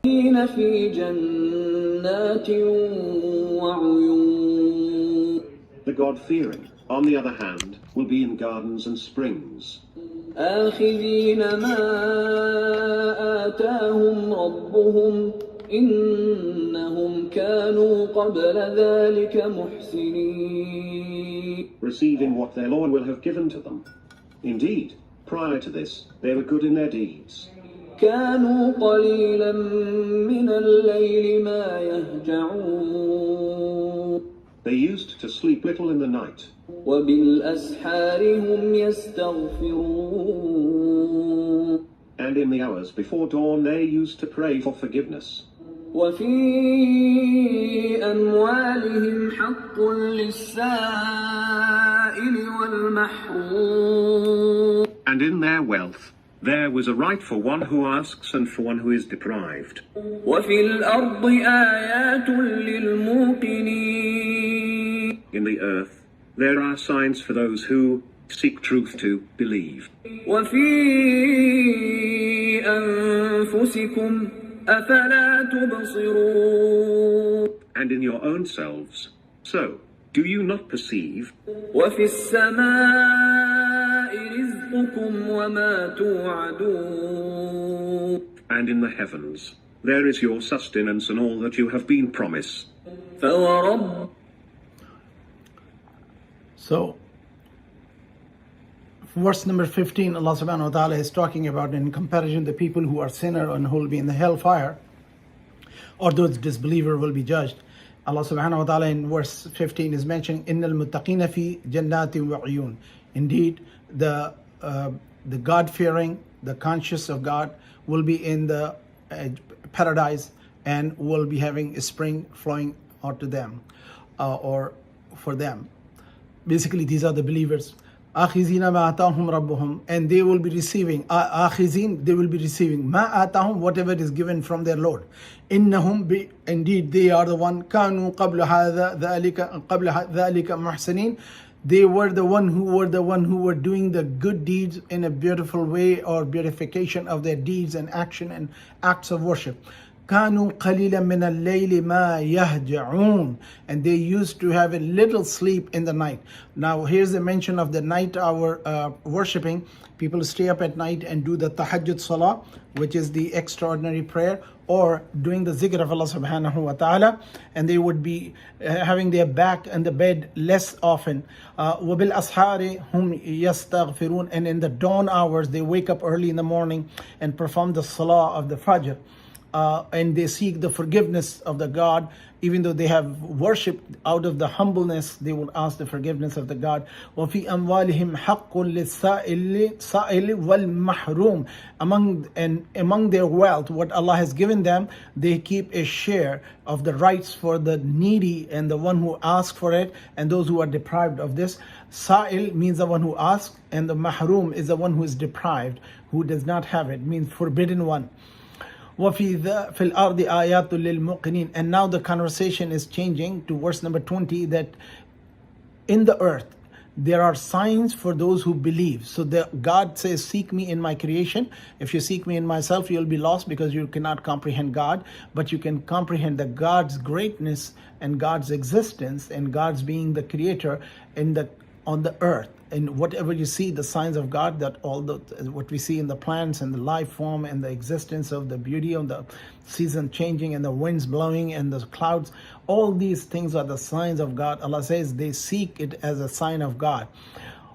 في جنات وعيون. The God-fearing, on the other hand, will be in gardens and springs. آخذين ما آتاهم ربهم إنهم كانوا قبل ذلك محسنين. Receiving what their Lord will have given to them. Indeed, prior to this, they were good in their deeds. كانوا قليلا من الليل ما يهجعون. They used to sleep little in the night. وبالأسحار هم يستغفرون. And in the hours before dawn they used to pray for forgiveness. وفي أموالهم حق للسائل والمحروم. And in their wealth there was a right for one who asks and for one who is deprived. وفي الأرض آيات للموقنين. In the earth there are signs for those who seek truth to believe. وفي أنفسكم أفلا تبصرون. And in your own selves. So, do you not perceive? وفي السماء رزقكم وما توعدون. And in the heavens there is your sustenance and all that you have been promised. فورب. So, verse number 15, Allah subhanahu wa ta'ala is talking about, in comparison, the people who are sinner and who will be in the hellfire, or those disbeliever will be judged. Allah subhanahu wa ta'ala in verse 15 is mentioning, إِنَّ الْمُتَّقِينَ فِي جَنَّاتٍ وَعُيُونٍ. Indeed, the God-fearing, the conscious of God will be in the paradise and will be having a spring flowing out to them, or for them. Basically, these are the believers. آخِذِينَ مَا آتَاهُمْ رَبُّهُمْ. And they will be receiving, آخِذِين, they will be receiving, مَا آتَاهُمْ, whatever is given from their Lord. إِنَّهُمْ, indeed they are the one, كَانُوا قَبْلَ ذَلِكَ مُحْسِنِينَ. They were the one who were doing the good deeds in a beautiful way, or beautification of their deeds and action and acts of worship. كانوا قليلا من الليل ما يهجعون. And they used to have a little sleep in the night. Now here's the mention of the night hour worshipping. People stay up at night and do the tahajjud salah, which is the extraordinary prayer, or doing the zikr of Allah subhanahu wa ta'ala, and they would be having their back in the bed less often. وَبِالْأَسْحَارِ هُمْ يَسْتَغْفِرُونَ. And in the dawn hours they wake up early in the morning and perform the salah of the fajr. And they seek the forgiveness of the God. Even though they have worshipped out of the humbleness, they will ask the forgiveness of the God. وَفِي أَمْوَالِهِمْ حَقٌّ لِلسَّائِلِ وَالْمَحْرُومِ. Among their wealth, what Allah has given them, they keep a share of the rights for the needy and the one who asks for it, and those who are deprived of this. Sa'il means the one who asks, and the mahroom is the one who is deprived, who does not have it, means forbidden one. وَفِي الْأَرْضِ آيَاتٌ لِلْمُقِنِينَ. And now the conversation is changing to verse number 20, that in the earth there are signs for those who believe. So God says, seek me in my creation. If you seek me in myself, you'll be lost because you cannot comprehend God. But you can comprehend the God's greatness and God's existence and God's being the creator on the earth. And whatever you see, the signs of God, that all what we see in the plants and the life form and the existence of the beauty of the season changing and the winds blowing and the clouds, all these things are the signs of God. Allah says they seek it as a sign of God.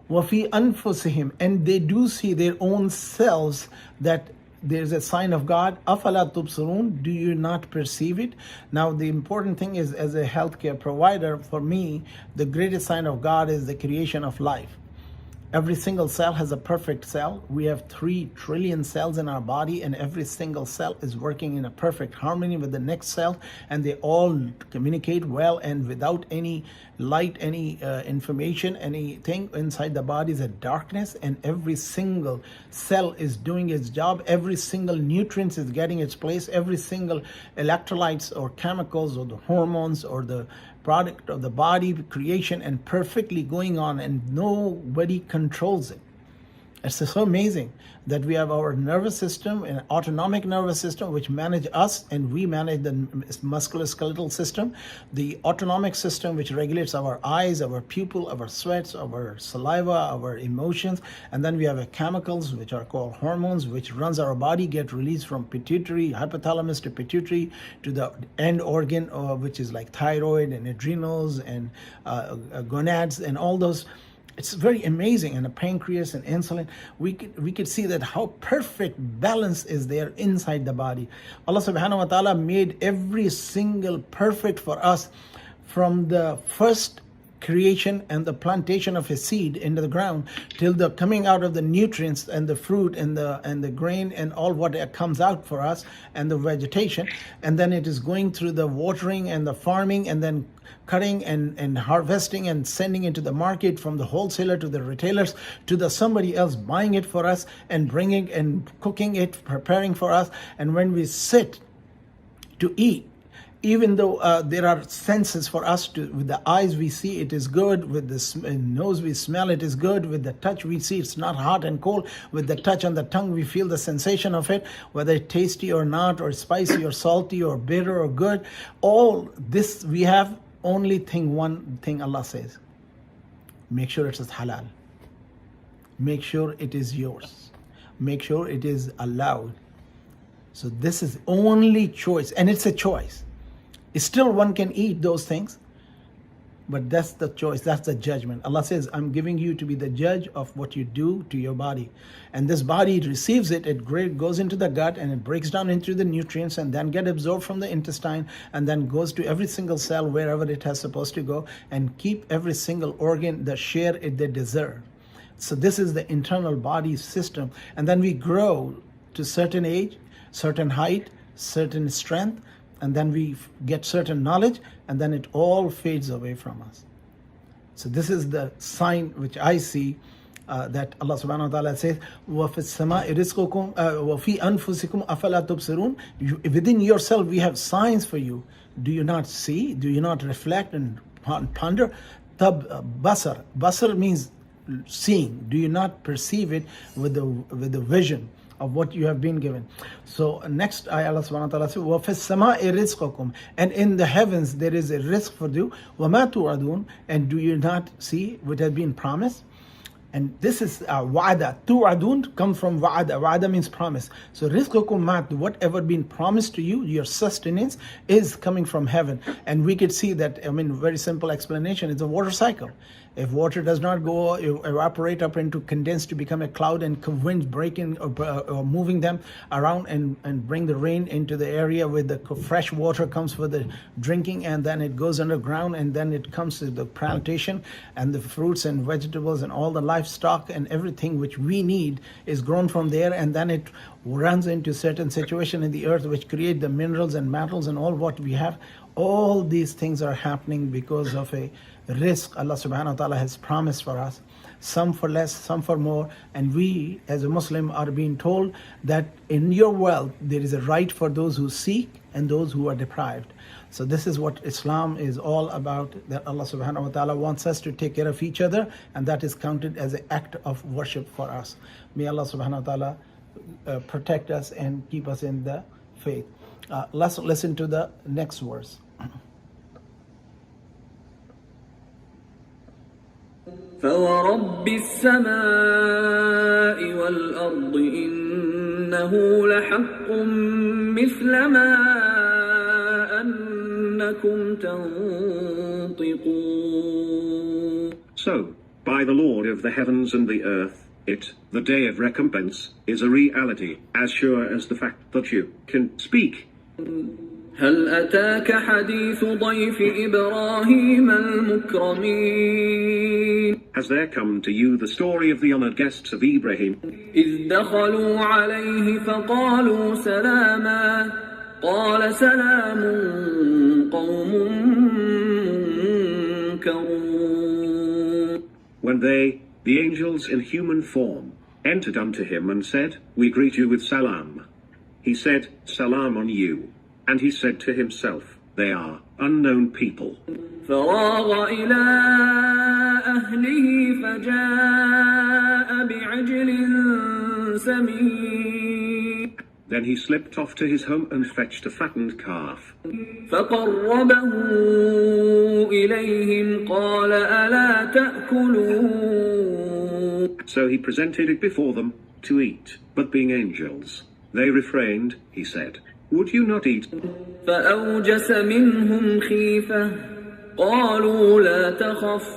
وَفِي أَنفُسِهِمْ. And they do see their own selves that there's a sign of God. أَفَلَا تُبْصِرُونَ. Do you not perceive it? Now the important thing is, as a healthcare provider, for me, the greatest sign of God is the creation of life. Every single cell has a perfect cell. We have 3 trillion cells in our body, and every single cell is working in a perfect harmony with the next cell, and they all communicate well and without any light, any information, anything inside the body is a darkness, and every single cell is doing its job. Every single nutrient is getting its place. Every single electrolytes or chemicals or the hormones or the product of the body creation and perfectly going on, and nobody controls it. It's so amazing that we have our nervous system, an autonomic nervous system, which manage us, and we manage the musculoskeletal system. The autonomic system, which regulates our eyes, our pupil, our sweats, our saliva, our emotions. And then we have chemicals, which are called hormones, which runs our body, get released from pituitary, hypothalamus to pituitary, to the end organ, which is like thyroid and adrenals and gonads and all those. It's very amazing. And the pancreas and insulin, we could see that how perfect balance is there inside the body. Allah subhanahu wa ta'ala made every single perfect for us, from the first creation and the plantation of a seed into the ground till the coming out of the nutrients and the fruit and the grain and all what comes out for us and the vegetation, and then it is going through the watering and the farming and then cutting and harvesting and sending into the market, from the wholesaler to the retailers to the somebody else buying it for us and bringing and cooking it, preparing for us. And when we sit to eat, even though there are senses for us to, with the eyes we see it is good, with the nose we smell it is good, with the touch we see it's not hot and cold, with the touch on the tongue we feel the sensation of it, whether it's tasty or not, or spicy or salty or bitter or good. All this we have, one thing Allah says, make sure it is halal, make sure it is yours, make sure it is allowed. So this is only choice, and it's a choice. Still one can eat those things, but that's the choice, that's the judgment. Allah says, I'm giving you to be the judge of what you do to your body. And this body receives it, it goes into the gut and it breaks down into the nutrients and then get absorbed from the intestine and then goes to every single cell wherever it has supposed to go, and keep every single organ the share it they deserve. So this is the internal body system. And then we grow to certain age, certain height, certain strength, and then we get certain knowledge, and then it all fades away from us. So this is the sign which I see that Allah subhanahu wa ta'ala says, وَفِي السَّمَاءِ رِزْقُكُمْ وَفِي أَنفُسِكُمْ أَفَلَا تُبْصِرُونَ. Within yourself we have signs for you. Do you not see? Do you not reflect and ponder? Basar. Basar means seeing. Do you not perceive it with the vision of what you have been given? So next ayah, Allah subhanahu wa ta'ala says, وَفِي السَّمَاءِ رِزْقُكُمْ. And in the heavens there is a risk for you. وَمَا تُوعَدُونَ. And do you not see what has been promised? And this is wa'ada. Tu'adun comes from wa'ada. Wa'ada means promise. So rizqukum mat, whatever been promised to you, your sustenance is coming from heaven. And we could see that, very simple explanation, it's a water cycle. If water does not go evaporate up into condense to become a cloud, and wind breaking or moving them around and bring the rain into the area where the fresh water comes for the drinking, and then it goes underground, and then it comes to the plantation, and the fruits and vegetables and all the livestock and everything which we need is grown from there, and then it runs into certain situation in the earth which create the minerals and metals and all what we have. All these things are happening because of a risk Allah subhanahu wa ta'ala has promised for us, some for less, some for more. And we as a Muslim are being told that in your wealth there is a right for those who seek and those who are deprived. So this is what Islam is all about, that Allah subhanahu wa ta'ala wants us to take care of each other, and that is counted as an act of worship for us. May Allah subhanahu wa ta'ala protect us and keep us in the faith. Let's listen to the next verse. فورب السماء والأرض إنه لحق مثل ما أنكم تنطقون. So, by the Lord of the heavens and the earth, the day of recompense, is a reality, as sure as the fact that you can speak. هل أتاك حديث ضيف إبراهيم المكرمين. Has there come to you the story of the honored guests of Ibrahim? إذ دخلوا عليه فقالوا سلاما قال سلام قوم منكرون. When they, the angels in human form, entered unto him and said, We greet you with salam. He said, Salam on you. And he said to himself, They are unknown people. فراغ إلى أهله فجاء بعجل سمين. Then he slipped off to his home and fetched a fattened calf. فقربه إليهم قال ألا تأكلون. So he presented it before them to eat, but being angels, they refrained. He said, would you not eat? فأوجس منهم خيفة قالوا لا تخف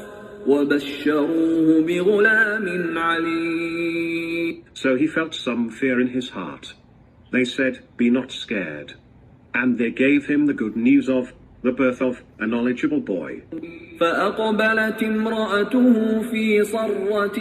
وبشروه بغلام عليم. So he felt some fear in his heart. They said, be not scared. And they gave him the good news of the birth of a knowledgeable boy. فأقبلت امرأته في صرة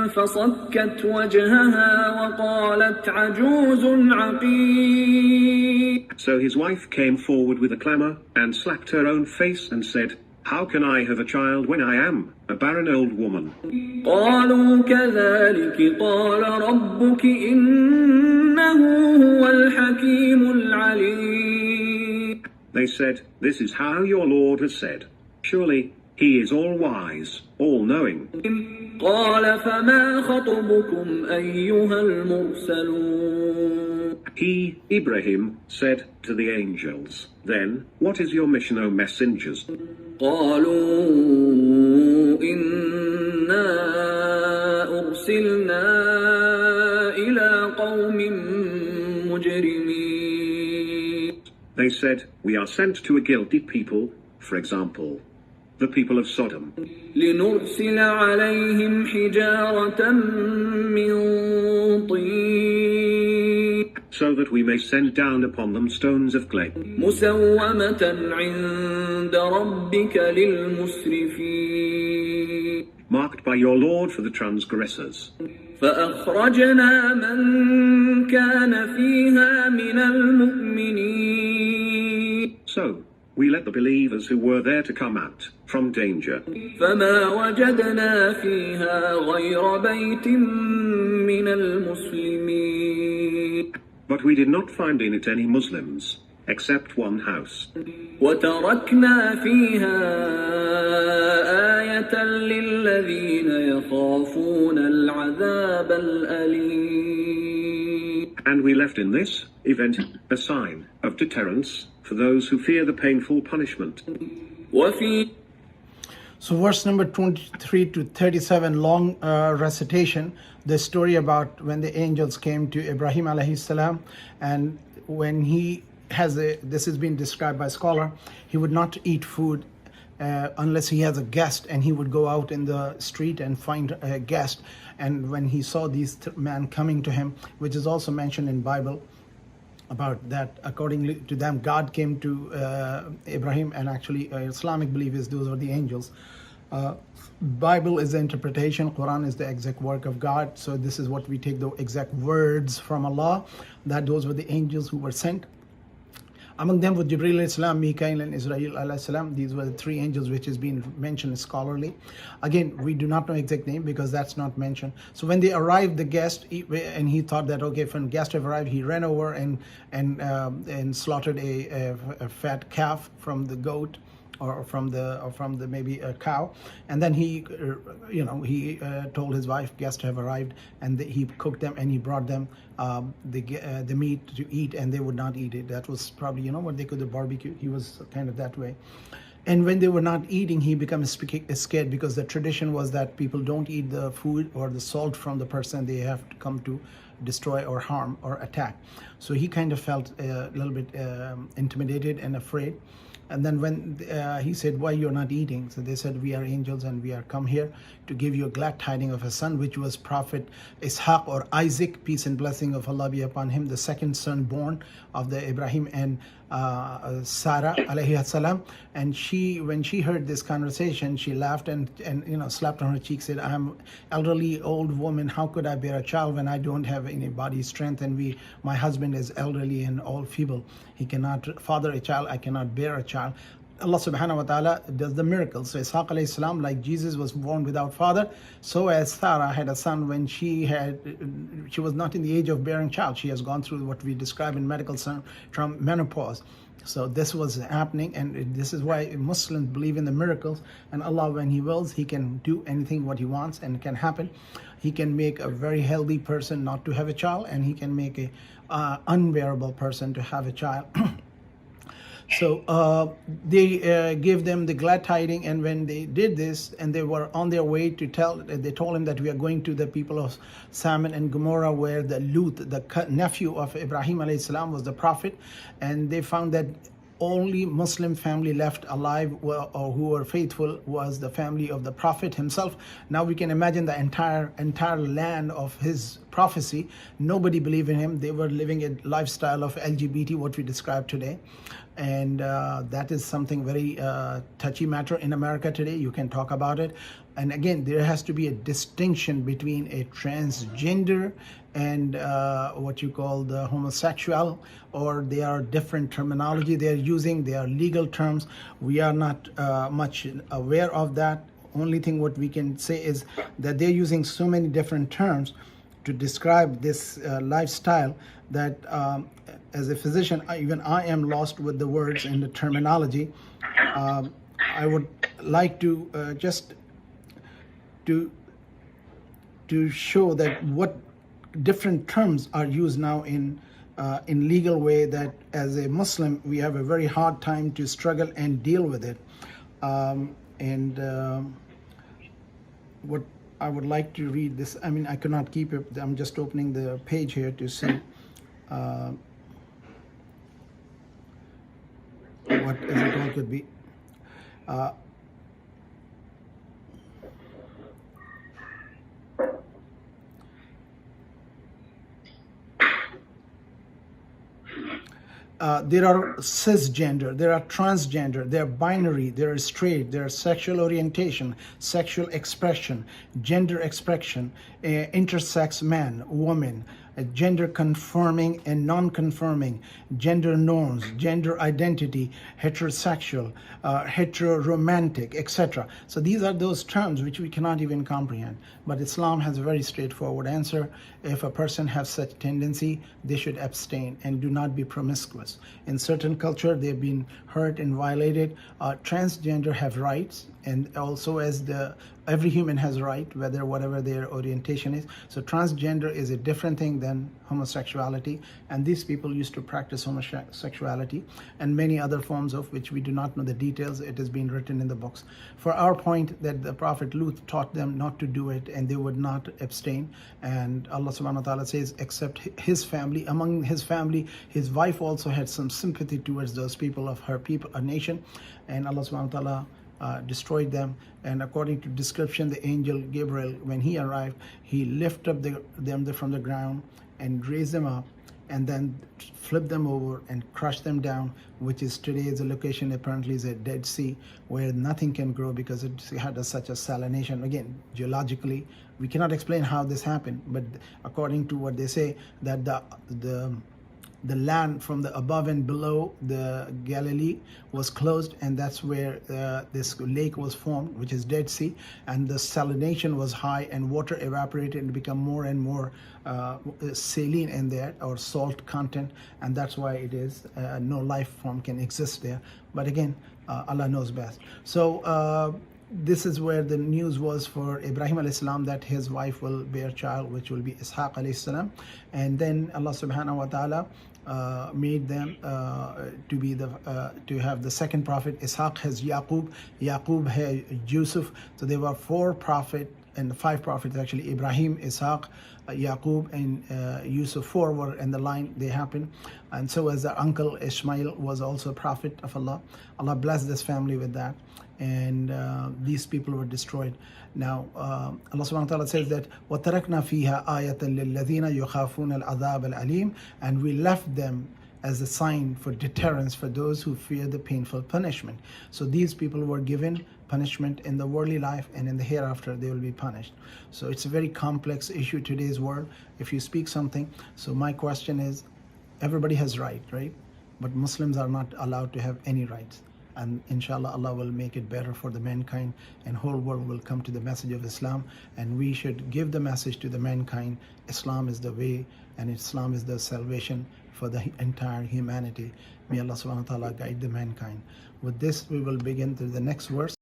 فصكت وجهها وقالت عجوز عقيم. So his wife came forward with a clamor and slapped her own face and said, how can I have a child when I am a barren old woman? قالوا كذلك قال ربك إنه هو الحكيم العليم. They said, this is how your Lord has said. Surely he is all wise, all knowing. قال فما خطبكم أيها المرسلون. He, Ibrahim, said to the angels, then, what is your mission, O messengers? قالوا إنا أرسلنا إلى قوم مجرمين. They said, we are sent to a guilty people, for example, the people of Sodom. لنرسل عليهم حجارة من طين. So that we may send down upon them stones of clay. مسومة عند ربك للمسرفين. Marked by your Lord for the transgressors. فأخرجنا من كان فيها من المؤمنين. So we let the believers who were there to come out from danger. فما وجدنا فيها غير بيت من المسلمين. But we did not find in it any Muslims, except one house. وتركنا فيها آية للذين يخافون العذاب الأليم. And we left in this event a sign of deterrence for those who fear the painful punishment. وفي So verse number 23 to 37, long recitation, the story about when the angels came to Ibrahim alayhi salam, and when he has this has been described by scholar, he would not eat food unless he has a guest, and he would go out in the street and find a guest. And when he saw these men coming to him, which is also mentioned in Bible, about that according to them God came to Ibrahim, and actually Islamic belief is those were the angels. Bible is the interpretation, Quran is the exact work of God, so this is what we take the exact words from Allah, that those were the angels who were sent. Among them were Jibreel alayhi salam, Mikael and Israel alayhi salam. These were the three angels which has been mentioned scholarly. Again, we do not know exact name because that's not mentioned. So when they arrived, the guest, and he thought that okay, when guest have arrived, he ran over and slaughtered a fat calf from the goat, or from the maybe a cow, and then he told his wife guests have arrived, and he cooked them and he brought them the meat to eat, and they would not eat it. That was probably what they could the barbecue. He was kind of that way. And when they were not eating, he became scared, because the tradition was that people don't eat the food or the salt from the person they have to come to destroy or harm or attack. So he kind of felt a little bit intimidated and afraid. And then when he said, why you're not eating? So they said, we are angels and we are come here to give you a glad tidings of a son, which was Prophet Ishaq or Isaac, peace and blessing of Allah be upon him, the second son born of the Ibrahim and Sarah alayhi salam. And when she heard this conversation, she laughed and slapped on her cheek, said, I'm elderly old woman, how could I bear a child when I don't have any body strength, and my husband is elderly and all feeble, he cannot father a child, I cannot bear a child. Allah subhanahu wa ta'ala does the miracles. So Ishaq alayhi salam, like Jesus was born without father, so as Sarah had a son when she was not in the age of bearing child. She has gone through what we describe in medical term menopause. So this was happening, and this is why Muslims believe in the miracles. And Allah, when He wills, He can do anything what He wants, and it can happen. He can make a very healthy person not to have a child, and He can make a unbearable person to have a child. So they gave them the glad tidings, and when they did this, and they were on their way to they told him that we are going to the people of Sodom and Gomorrah, where the Lut, the nephew of Ibrahim alayhi salam, was the prophet, and they found that only Muslim family left alive or who were faithful was the family of the prophet himself. Now we can imagine the entire land of his prophecy. Nobody believed in him. They were living a lifestyle of LGBT, what we described today. And that is something very touchy matter in America today. You can talk about it. And again, there has to be a distinction between a transgender and what you call the homosexual, or they are different terminology they are using. They are legal terms. We are not much aware of that. Only thing what we can say is that they're using so many different terms to describe this lifestyle that as a physician, even I am lost with the words and the terminology. I would like to just to show that what different terms are used now in legal way, that as a Muslim we have a very hard time to struggle and deal with it. What I would like to read this, I mean, I cannot keep it. I'm just opening the page here to see what is it all could be. There are cisgender, there are transgender, there are binary, there are straight, there are sexual orientation, sexual expression, gender expression, intersex man, woman, gender conforming and non-conforming, gender norms, gender identity, heterosexual, heteroromantic, etc. So these are those terms which we cannot even comprehend. But Islam has a very straightforward answer. If a person has such tendency, they should abstain and do not be promiscuous. In certain culture, they've been hurt and violated. Transgender have rights, and also as every human has a right, whatever their orientation is. So transgender is a different thing than homosexuality, and these people used to practice homosexuality and many other forms of which we do not know the details. It has been written in the books. For our point that the Prophet Lut taught them not to do it, and they would not abstain. And Allah subhanahu wa ta'ala says, except his family, among his family, his wife also had some sympathy towards those people of her people, a nation, and Allah subhanahu wa ta'ala destroyed them. And according to description, the angel Gabriel, when he arrived, he lifted them from the ground and raised them up, and then flipped them over and crushed them down, which is today is a location apparently is a Dead Sea where nothing can grow because it had such a salination. Again, geologically, we cannot explain how this happened, but according to what they say, that the land from the above and below the Galilee was closed, and that's where this lake was formed, which is Dead Sea, and the salination was high and water evaporated and become more and more saline in there, or salt content, and that's why it is no life form can exist there. But again, Allah knows best. So this is where the news was for Ibrahim alayhi salam, that his wife will bear child, which will be Ishaq alayhi salam. And then Allah subhanahu wa ta'ala made them to have the second prophet. Ishaq has Yaqub has Yusuf. So there were 4 prophets and 5 prophets actually. Ibrahim, Ishaq, Yaqub, and Yusuf. 4 were in the line, they happened. And so as their uncle Ishmael was also a prophet of Allah. Allah blessed this family with that, and these people were destroyed. Now Allah subhanahu wa ta'ala says that وَتَرَكْنَا فِيهَا آيَةً لِلَّذِينَ يُخَافُونَ الْعَذَابَ الْعَلِيمَ, and we left them as a sign for deterrence for those who fear the painful punishment. So these people were given punishment in the worldly life, and in the hereafter they will be punished. So it's a very complex issue today's world. If you speak something, so my question is, everybody has right? But Muslims are not allowed to have any rights. and inshallah Allah will make it better for the mankind, and whole world will come to the message of Islam, and we should give the message to the mankind. Islam is the way, and Islam is the salvation for the entire humanity. May Allah subhanahu wa ta'ala guide the mankind. With this we will begin to the next verse.